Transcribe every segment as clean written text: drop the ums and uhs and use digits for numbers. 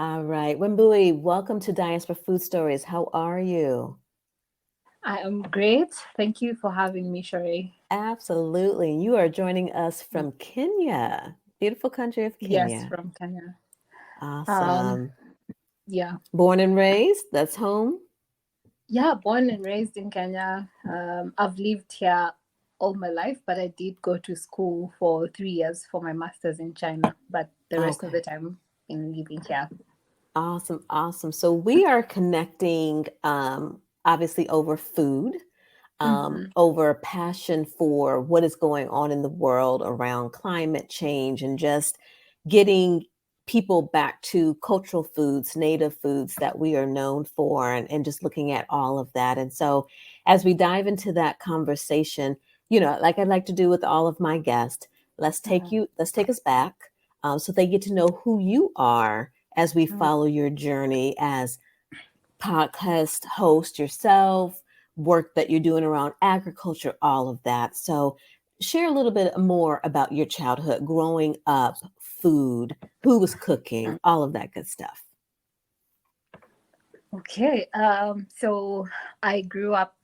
All right. Wambui, welcome to Diaspora Food Stories. How are you? I am great. Thank you for having me, Sheree. Absolutely. You are joining us from Kenya, beautiful country of Yes, Kenya. from Kenya. Um, Awesome. yeah. Born and raised, that's home. Yeah, born and raised in Kenya. I've lived here all my life, but I did go to school for 3 years for my master's in China, but the rest of the Okay. time in living here. Awesome. Awesome. So we are connecting, obviously, over food, Mm-hmm. over passion for what is going on in the world around climate change and just getting people back to cultural foods, native foods that we are known for, and just looking at all of that. And so, as we dive into that conversation, like I'd like to do with all of my guests, let's take us back, so they get to know who you are as we follow your journey as podcast host yourself, work that you're doing around agriculture, all of that. So, share a little bit more about your childhood, growing up, food, who was cooking, all of that good stuff. Okay. So I grew up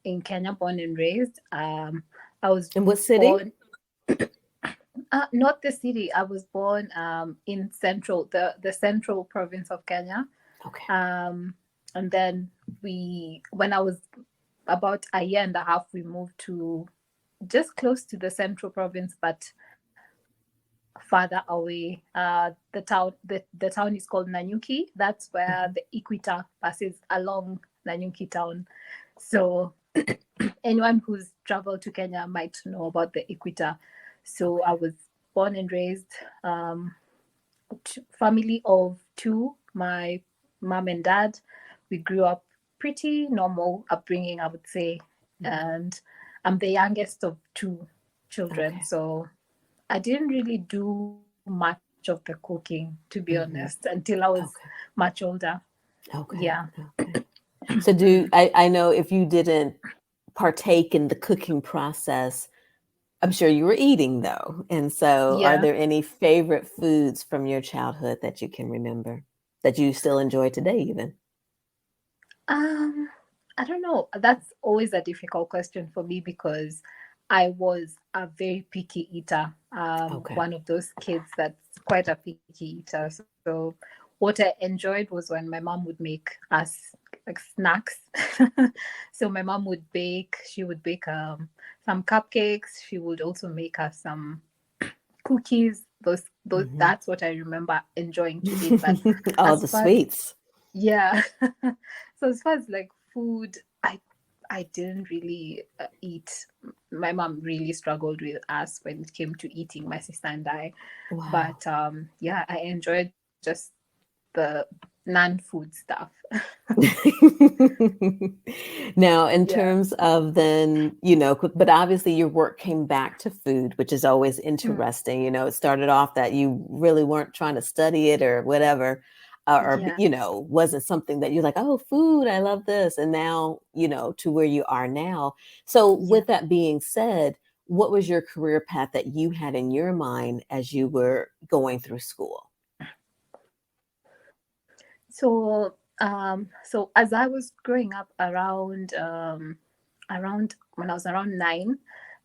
in Kenya, born and raised. I was And what city? born not the city. I was born in the central province of Kenya. Okay. Um, and then when I was about a year and a half, we moved to just close to the central province, but farther away. The town is called Nanyuki. That's where Mhm. the equator passes along Nanyuki town. So anyone who's traveled to Kenya might know about the equator. So I Okay. was born and raised um, family of two, my mom and dad. We grew up pretty normal upbringing, I would say. Mhm. And I'm the youngest of two children. Okay. So I didn't really do much of the cooking, to be honest, Hmm. until I was Okay. much older. Okay. Yeah. Okay. So, I know if you didn't partake in the cooking process, I'm sure you were eating though. And so, are Yeah. there any favorite foods from your childhood that you can remember that you still enjoy today, even? Um, I don't know. That's always a difficult question for me because I was a very picky eater. Okay. One of those kids that's quite a picky eater. So what I enjoyed was when my mom would make us like snacks. So my mom would bake. She would bake some cupcakes. She would also make us some cookies. Those Hmm. that's what I remember enjoying to eat. But All as the far as sweets. yeah. So as far as like food, I didn't really eat. My mom really struggled with us when it came to eating, my sister and I. Wow. But yeah, I enjoyed just the non-food stuff. Now, in Yeah. terms of then, but obviously your work came back to food, which is always Mm, interesting. It started off that you really weren't trying to study it or whatever, yeah. wasn't something that you're like, oh, food, I love this. And now, to where you are now. So, Yeah. with that being said, what was your career path that you had in your mind as you were going through school? So as I was growing up around when I was around 9,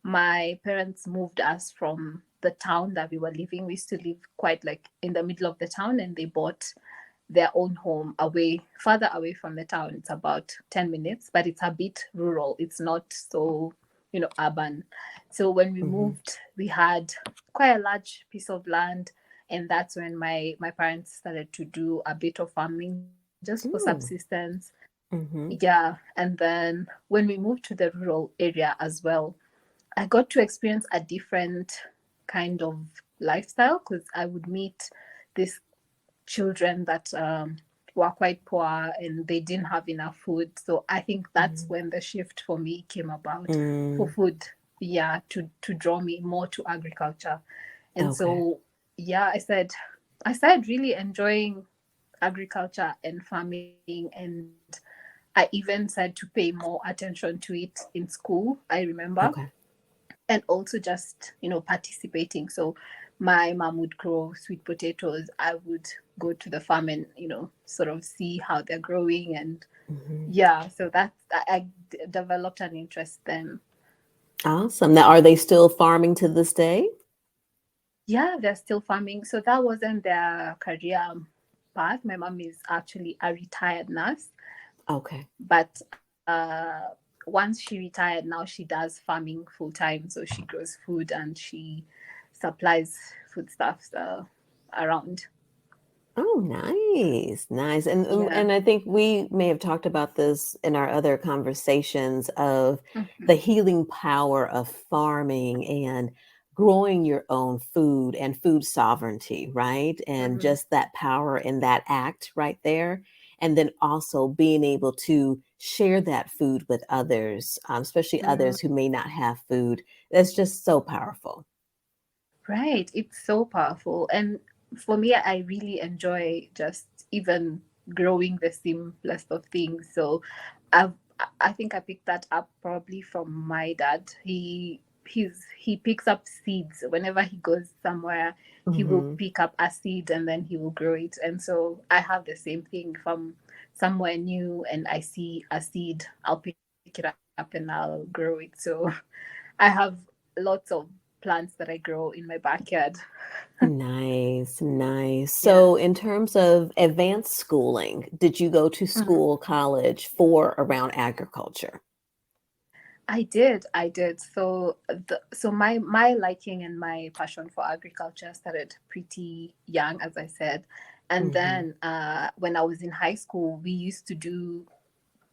my parents moved us from the town that we were living. We used to live quite like in the middle of the town, and they bought their own home further away from the town. It's about 10 minutes, but it's a bit rural. It's not so, urban. So when we Hmm. moved, we had quite a large piece of land, and that's when my parents started to do a bit of farming just for Mm. subsistence. Hmm. Yeah, and then when we moved to the rural area as well, I got to experience a different kind of lifestyle because I would meet these children that were quite poor and they didn't have enough food. So I think that's when the shift for me came about for Mm. food. Yeah, to draw me more to agriculture. And Okay. so yeah, I started really enjoying agriculture and farming, and I even started to pay more attention to it in school, I remember, Okay. and also just participating. So my mom would grow sweet potatoes, I would go to the farm and, sort of see how they're growing. And Mhm. yeah, so I developed an interest then. Awesome. Now, are they still farming to this day? Yeah, they're still farming. So that wasn't their career path. My mom is actually a retired nurse, Okay. but once she retired, now she does farming full time. So she grows food and she supplies foodstuffs around. Oh, nice, nice. And Yeah. I think we may have talked about this in our other conversations of the Mhm. healing power of farming and growing your own food and food sovereignty, right? And Mhm. just that power in that act right there. And then also being able to share that food with others, especially Mhm. others who may not have food. That's just so powerful. Right. It's so powerful. And for me, I really enjoy just even growing the simplest of things. So I've, I think I picked that up probably from my dad. He picks up seeds whenever he goes somewhere. He will Hmm. pick up a seed and then he will grow it. And so I have the same thing from somewhere new and I see a seed, I'll pick it up and I'll grow it. So I have lots of plants that I grow in my backyard. Nice, nice. Yeah. So, in terms of advanced schooling, did you go to Mhm. school, college for around agriculture? I did. So my liking and my passion for agriculture started pretty young, as I said, and Hmm. then when I was in high school, we used to do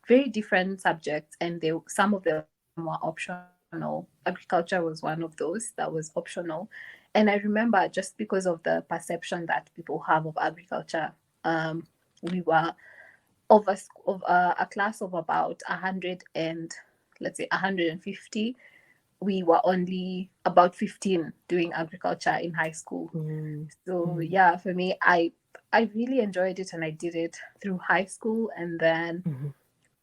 very different subjects, and some of them were optional. Agriculture was one of those that was optional, and I remember just because of the perception that people have of agriculture, um, we were of a class of about 100 and let's say 150. We were only about 15 doing agriculture in high school. So Mm-hmm. yeah, for me, I really enjoyed it and I did it through high school, and then Hmm.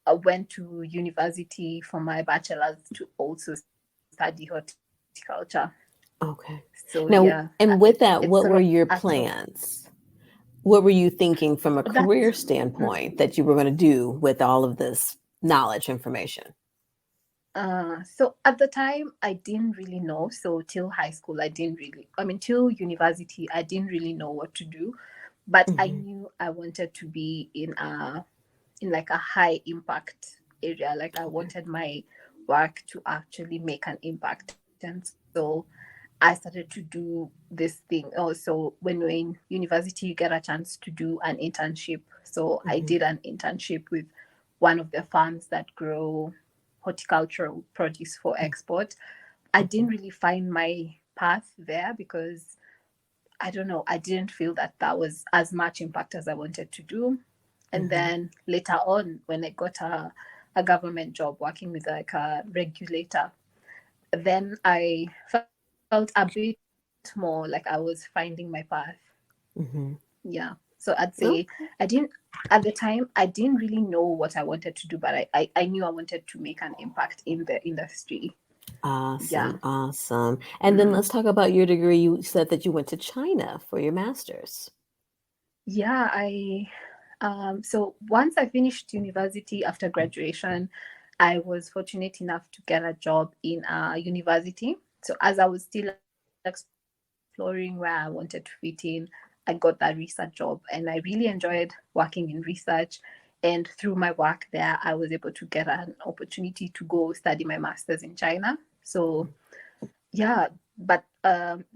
I went to university for my bachelor's to also study horticulture. Okay. So yeah, Now, and with it's that, sort of what were a your sort of plans? What were you thinking from a that. career Mm. standpoint that you were going to do with all of this knowledge, information? So at the time, I didn't really know. So till high school, till university, I didn't really know what to do. But I Hmm. knew I wanted to be in like a high impact area. Like I Okay. wanted my work to actually make an impact. And so I started to do this thing. Also, when you're in university, you get a chance to do an internship. So I Hmm. did an internship with one of the farms that grow horticultural produce for export. I didn't Hmm. really find my path there because I don't know, I didn't feel that that was as much impact as I wanted to do. And Hmm. then later on, when I got a government job working with like a regulator, then I felt a bit more like I was finding my path. Hmm. Yeah. So I'd say I Okay. didn't, at the time, I didn't really know what I wanted to do, but I knew I wanted to make an impact in the industry. Yeah. Awesome, awesome. And then Mm. let's talk about your degree. You said that you went to China for your master's. Yeah, so once I finished university after graduation, I was fortunate enough to get a job in a university. So as I was still exploring where I wanted to fit in, I got that research job, and I really enjoyed working in research. And through my work there, I was able to get an opportunity to go study my master's in China. So yeah, but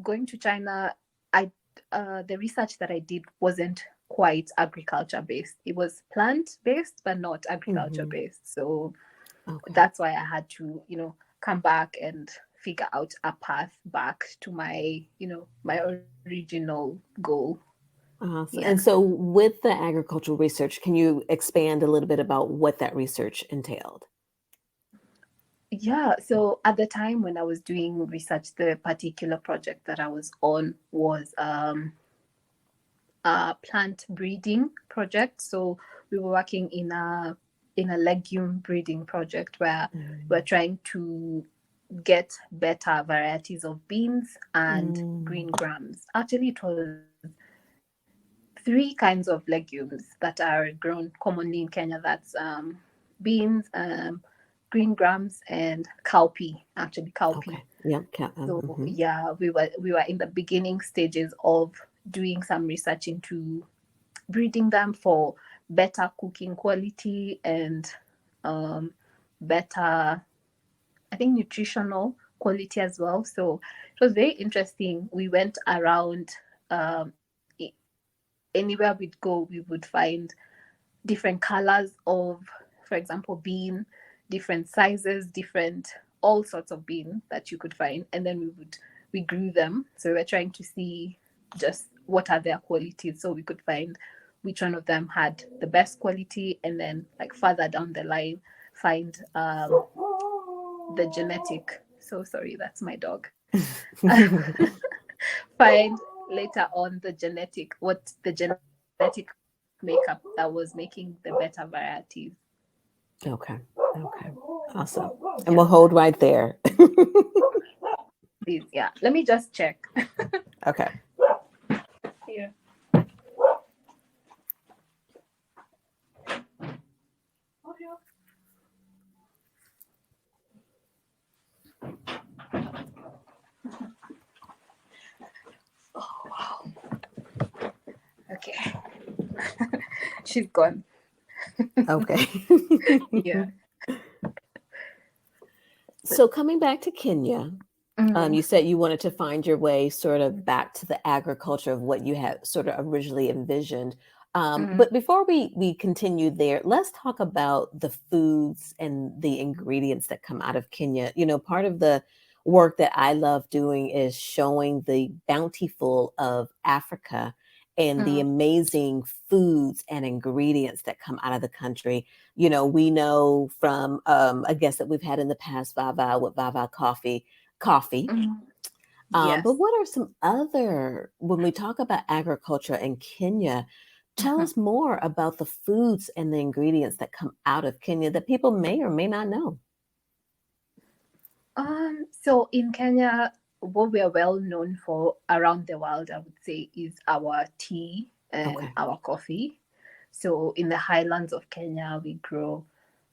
going to China, I the research that I did wasn't quite agriculture based. It was plant based, but not agriculture Hmm. based. So Okay. that's why I had to, come back and figure out a path back to my original goal. Awesome. Yeah. And so, with the agricultural research, can you expand a little bit about what that research entailed? Yeah, so at the time when I was doing research, the particular project that I was on was plant breeding project. So we were working in a legume breeding project where we're Mm. trying to get better varieties of beans and Mm. green grams. Actually, it was three kinds of legumes that are grown commonly in Kenya. That's beans, green grams, and cowpea. Actually, cowpea. Okay. Yep. So yeah, we were in the beginning stages of doing some research into breeding them for better cooking quality and um, better, I think, nutritional quality as well. So it was very interesting. We went around, um, anywhere we'd go, we would find different colors of, for example, bean, different sizes, different, all sorts of bean that you could find. And then we grew them. So we were trying to see just what are their qualities so we could find which one of them had the best quality, and then like further down the line find the genetic, so sorry, that's my dog. Find later on the genetic, what the genetic makeup that was making the better varieties. Okay. Okay. Awesome. Yeah, And we'll hold right there. please, yeah, let me just check. Okay. Here. Okay. She's gone. Okay. Yeah. So coming back to Kenya, Mm, you said you wanted to find your way sort of back to the agriculture of what you had sort of originally envisioned. mm, But before we continue there, let's talk about the foods and the ingredients that come out of Kenya. You know, part of the work that I love doing is showing the bountiful of Africa and the mm, amazing foods and ingredients that come out of the country. You know, we know from a guest that we've had in the past, Vava, with Vava coffee. mm. But Yes. what are some other, when we talk about agriculture in Kenya, tell Mhm. us more about the foods and the ingredients that come out of Kenya that people may or may not know. So in Kenya, what we are well known for around the world, I would say, is our tea and Okay. our coffee. So in the highlands of Kenya, we grow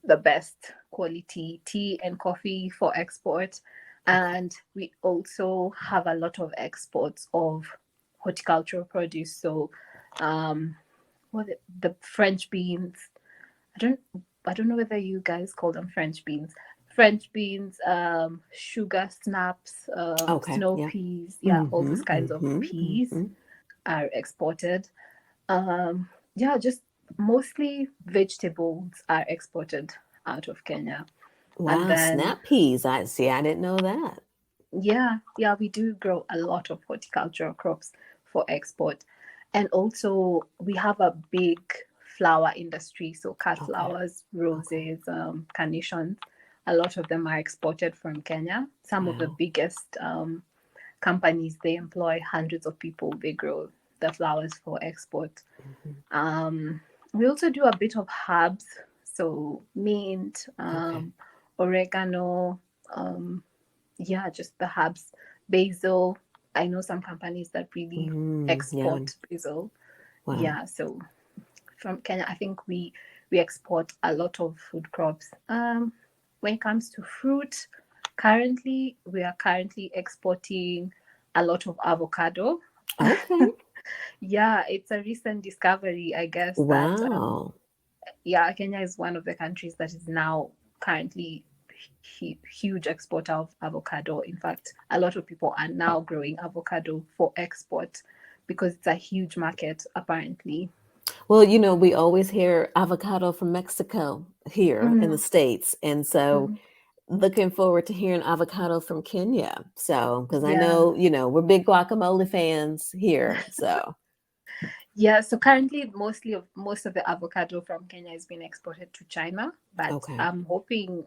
the best quality tea and coffee for export. Okay. And we also have a lot of exports of horticultural produce. So um the French beans. I don't I don't know whether you guys call them French beans. French beans, sugar snaps, Okay. snow Yeah. peas, yeah, all Mm-hmm. those kinds of Mm-hmm. peas Mm-hmm. are exported. Yeah, just mostly vegetables are exported out of Kenya. And Wow. then, Snap peas. I see. I didn't know that. yeah, we do grow a lot of horticultural crops for export. And also, we have a big flower industry. So, cut Okay. flowers, Okay. roses, carnations, a lot of them are exported from Kenya. Some of the Wow. biggest companies, they employ hundreds of people. They grow the flowers for export. Mm-hmm. Um, we also do a bit of herbs, so mint, Okay. oregano, yeah, just the herbs, basil. I know some companies that really Yeah. export basil. Wow. Yeah, so from Kenya, I think we export a lot of food crops. When it comes to fruit, currently we are currently exporting a lot of avocado. Okay. Yeah, it's a recent discovery, I guess, that Wow. yeah, Kenya is one of the countries that is now currently huge exporter of avocado. In fact, a lot of people are now growing avocado for export because it's a huge market apparently. Well, you know, we always hear avocado from Mexico here in the Mm, States. And so mm, looking forward to hearing avocado from Kenya. So, because I yeah. know, you know, we're big guacamole fans here. So, Yeah, so currently most of the avocado from Kenya is being exported to China, but okay. I'm hoping,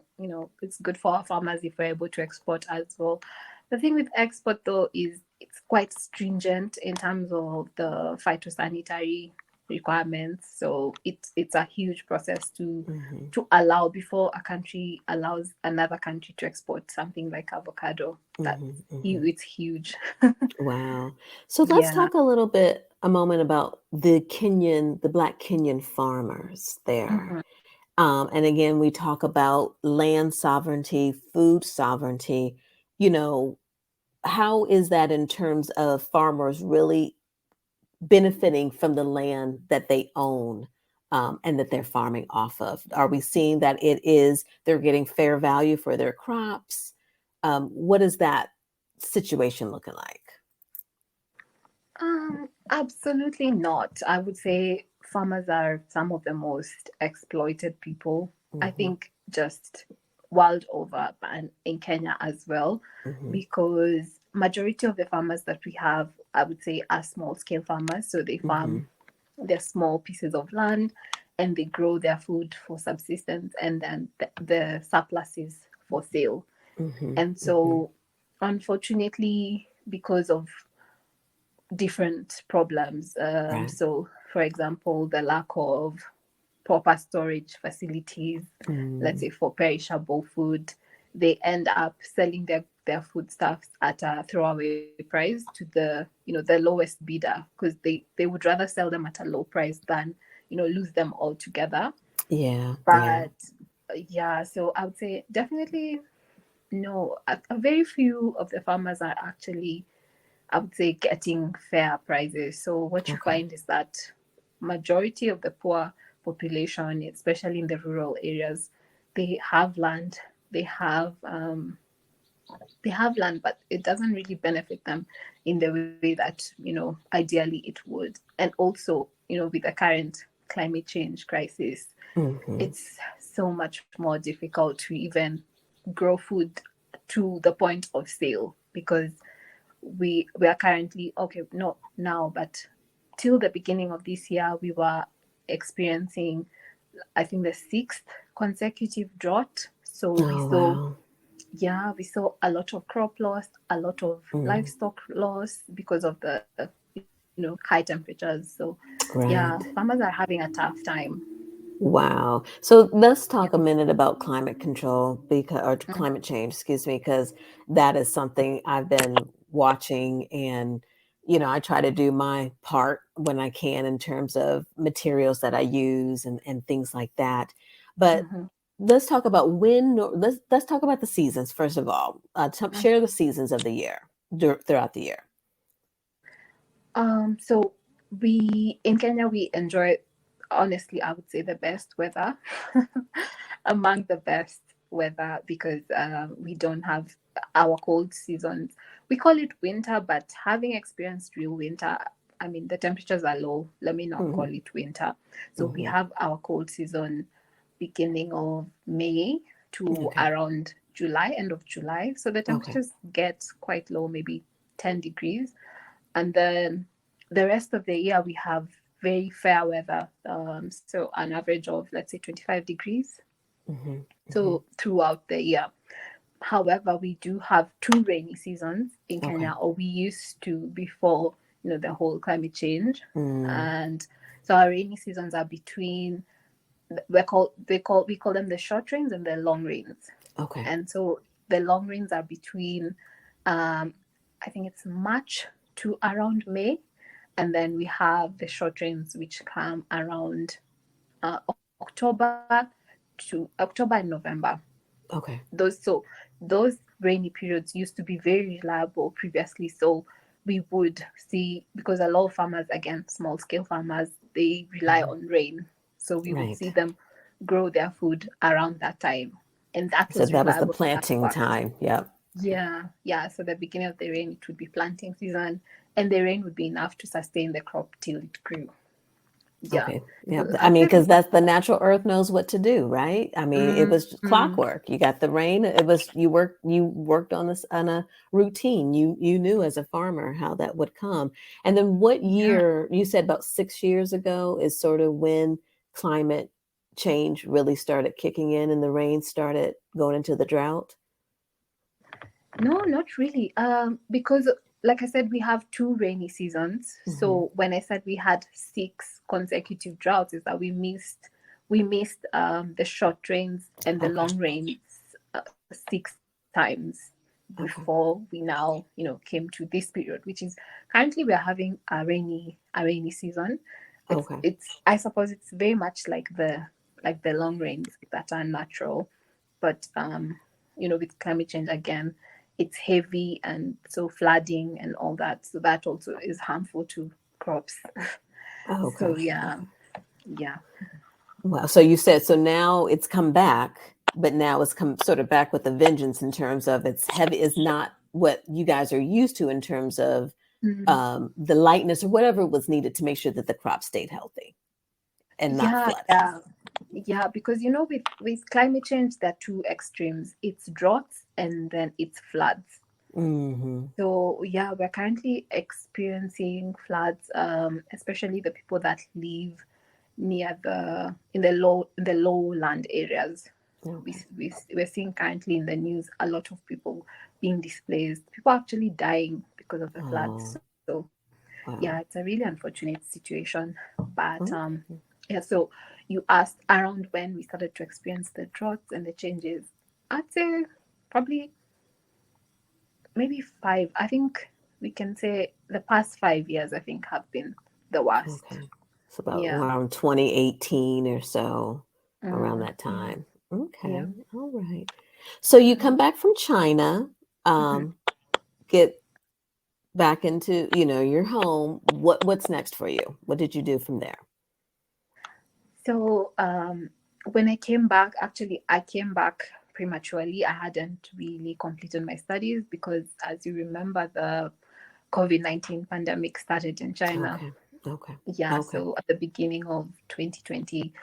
it's good for our farmers if we're able to export as well. The thing with export though is it's quite stringent in terms of the phytosanitary requirements. So it's a huge process Mm-hmm. to allow before a country allows another country to export something like avocado. That's Mm-hmm. Mm-hmm. it's huge. Wow. So let's Yeah. talk a moment about the Black Kenyan farmers there. Mhm. And again, we talk about land sovereignty, food sovereignty. You know, how is that in terms of farmers really benefiting from the land that they own and that they're farming off of? Are we seeing that they're getting fair value for their crops? What is that situation looking like? Absolutely not. I would say farmers are some of the most exploited people. I Hmm. think just world over and in Kenya as well, Hmm. because majority of the farmers that we have, I would say, are small scale farmers. So they Hmm. farm their small pieces of land and they grow their food for subsistence, and then the surplus is for sale. Hmm. And Hmm. so unfortunately, because of different problems. Right. So, for example, the lack of proper storage facilities, let's Mm. say for perishable food, they end up selling their foodstuffs at a throwaway price to the lowest bidder, because they would rather sell them at a low price than lose them altogether. Yeah, yeah. But yeah, so I would say definitely no. A very few of the farmers are actually, I would say, getting fair prices. So what you Okay. find is that majority of the poor population, especially in the rural areas, they have land, they have um, they have land, but it doesn't really benefit them in the way that ideally it would. And also, with the current climate change crisis, Hmm. it's so much more difficult to even grow food to the point of sale, because we are currently, okay, not now, but till the beginning of this year we were experiencing, I think, the sixth consecutive drought. So we Oh, saw, wow. yeah, we saw a lot of crop loss, a lot of Mm. livestock loss because of the high temperatures. So yeah, Right. farmers are having a tough time. Wow. So let's Yeah. talk a minute about climate control or Mm. climate change, excuse me, because that is something I've been watching and I try to do my part when I can in terms of materials that I use and things like that. But Mhm. let's talk about let's talk about the seasons first of all. Share the seasons of the year throughout the year. So we in Kenya we enjoy, honestly, I would say the best weather, among the best weather, because we don't have our cold seasons. We call it winter, but having experienced real winter, I mean the temperatures are low. Let me not call Hmm. it winter. So we Hmm. have our cold season beginning of May to Okay. around July, end of July. So the Okay. temperatures get quite low, maybe 10 degrees. And then the rest of the year we have very fair weather, so an average of, let's say, 25 degrees Hmm. Hmm. so throughout the year. However, we do have two rainy seasons in Okay. Kenya, or we used to before the whole climate change. Mm. And so our rainy seasons are between, we call them the short rains and the long rains. Okay. And so the long rains are between, um, I think it's March to around May, and then we have the short rains which come around October October and November. Okay. Those rainy periods used to be very reliable previously. So we would see, because a lot of farmers, again, small scale farmers, they rely Hmm. on rain. So we would see Right. them grow their food around that time. And that So was that was the reliable. That planting worked. time. Yep. Yeah, yeah. So the beginning of the rain, it would be planting season, and the rain would be enough to sustain the crop till it grew. Yeah. Okay. Yeah. So I I'd mean, say because those are. that's the natural earth knows what to do, right? I mean, it was just Mm-hmm. clockwork. You got the rain. You worked on this on a routine. You knew as a farmer how that would come. And then what Yeah. year, you said about 6 years ago is sort of when climate change really started kicking in and the rain started going into the drought? No, not really. Because like I said, we have two rainy seasons. Mm-hmm. So when I said we had 6 consecutive droughts, is that we missed the short rains and the Okay. long rains 6 times Okay. before we now came to this period, which is currently we are having a rainy season. it's Okay. it's I suppose it's very much like the long rains that are natural, but with climate change again, it's heavy, and so flooding and all that, so that also is harmful to crops. Okay. So yeah, Okay. yeah, Well, so you said so now it's come back, but now it's come sort of back with a vengeance in terms of it's heavy is not what you guys are used to in terms of Mhm. the lightness or whatever was needed to make sure that the crop stayed healthy and not Yeah, flooded. yeah, because with climate change there are two extremes. It's droughts and then it's floods. Mm-hmm. So yeah, we're currently experiencing floods, especially the people that live near the in the lowland areas. Okay. We're seeing currently in the news a lot of people being displaced, people actually dying because of the floods. Oh, So yeah, it's a wow. really unfortunate situation. But Okay. yeah, so you asked around when we started to experience the droughts and the changes. I'd say probably maybe 5. I think we can say the past 5 years, I think, have been the worst. Okay. It's about Yeah. around 2018 or so, around that Yeah. time. Okay. Yeah. All right. So you Mhm. come back from China, Mhm. get back into, your home. What's next for you? What did you do from there? So when I came back, actually, I came back prematurely. I hadn't really completed my studies because, as you remember, the COVID-19 pandemic started in China. Okay. Okay. Yeah, Okay. so at the beginning of 2020,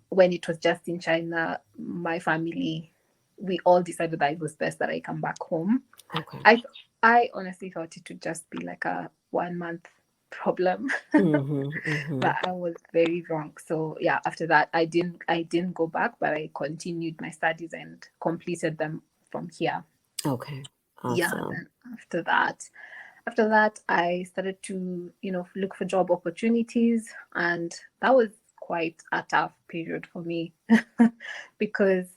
when it was just in China, my family, we all decided that it was best that I come back home. Okay. I I honestly thought it would just be like a 1 month problem, Mm-hmm. Mm-hmm. but I was very wrong. So yeah, after that, I didn't go back, but I continued my studies and completed them from here. Okay. Yeah, Awesome. then after that, I started to look for job opportunities, and that was quite a tough period for me because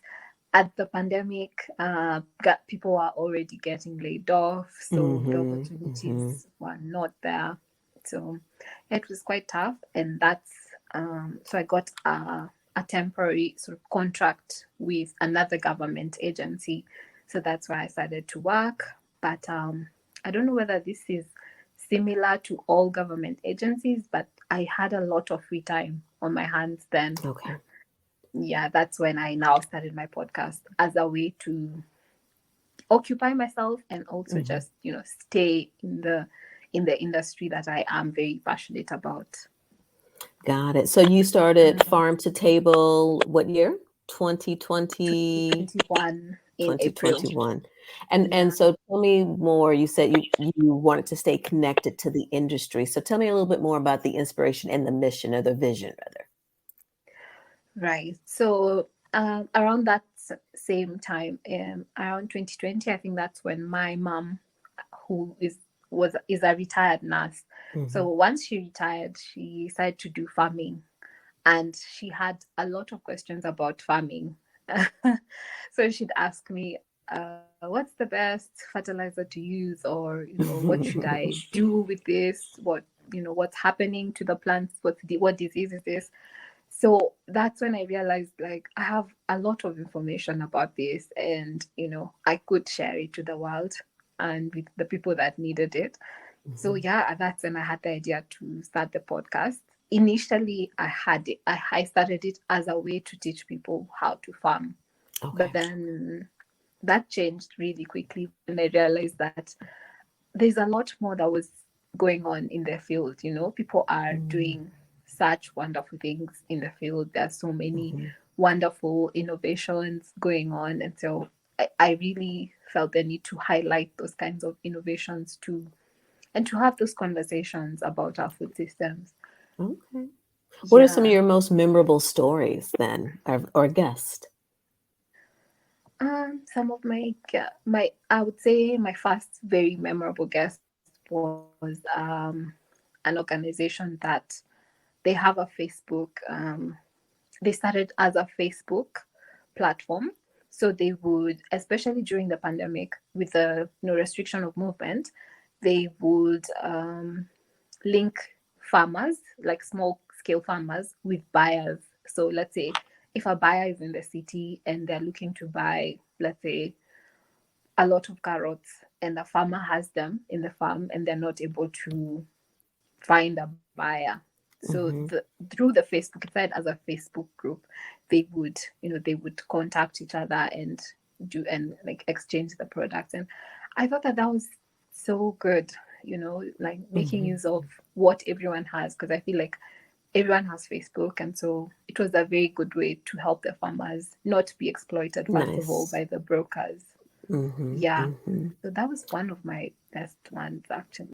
at the pandemic, people were already getting laid off, so the Mm-hmm. Mm-hmm. opportunities were not there. So it was quite tough, and that's so I got a temporary sort of contract with another government agency. So that's where I started to work. But I don't know whether this is similar to all government agencies, but I had a lot of free time on my hands then. Okay. Yeah, that's when I now started my podcast as a way to occupy myself and also Mm-hmm. just stay in the industry that I am very passionate about. Got it. So you started Mhm. Farm to Table what year? 2020, 2021 in April. 2021. And Yeah. so tell me more. You said you wanted to stay connected to the industry. So tell me a little bit more about the inspiration and the mission or the vision rather. Right. So around that same time, around 2020, I think that's when my mom, who is a retired nurse. Mm-hmm. So once she retired, she decided to do farming, and she had a lot of questions about farming. So she'd ask me, "What's the best fertilizer to use?" Or "What should I do with this? What's happening to the plants? What disease is this?" So that's when I realized, like, I have a lot of information about this, and I could share it to the world and with the people that needed it. So Mhm. yeah, that's when I had the idea to start the podcast. Initially, I started it as a way to teach people how to farm, but Okay. then that changed really quickly when I realized that there's a lot more that was going on in the field. People are Mm-hmm. doing such wonderful things in the field. There's so many Mm-hmm. wonderful innovations going on, and so I really felt the need to highlight those kinds of innovations too, and to have those conversations about our food systems. Okay. What are some of Yeah. your most memorable stories then, or guests? Some of my I would say my first very memorable guest was an organization that they have a Facebook. They started as a Facebook platform, so they would, especially during the pandemic, with the restriction of movement, they would link farmers, like small scale farmers, with buyers. So let's say if a buyer is in the city and they're looking to buy, let's say, a lot of carrots, and the farmer has them in the farm and they're not able to find a buyer. So Mm-hmm. through the Facebook, it started as a Facebook group, they would, they would contact each other and do and like exchange the products. And I thought that that was so good, like making Mm-hmm. use of what everyone has, because I feel like everyone has Facebook, and so it was a very good way to help the farmers not be exploited first of all Nice. by the brokers. Mm-hmm. Yeah. Mm-hmm. So that was one of my best ones actually.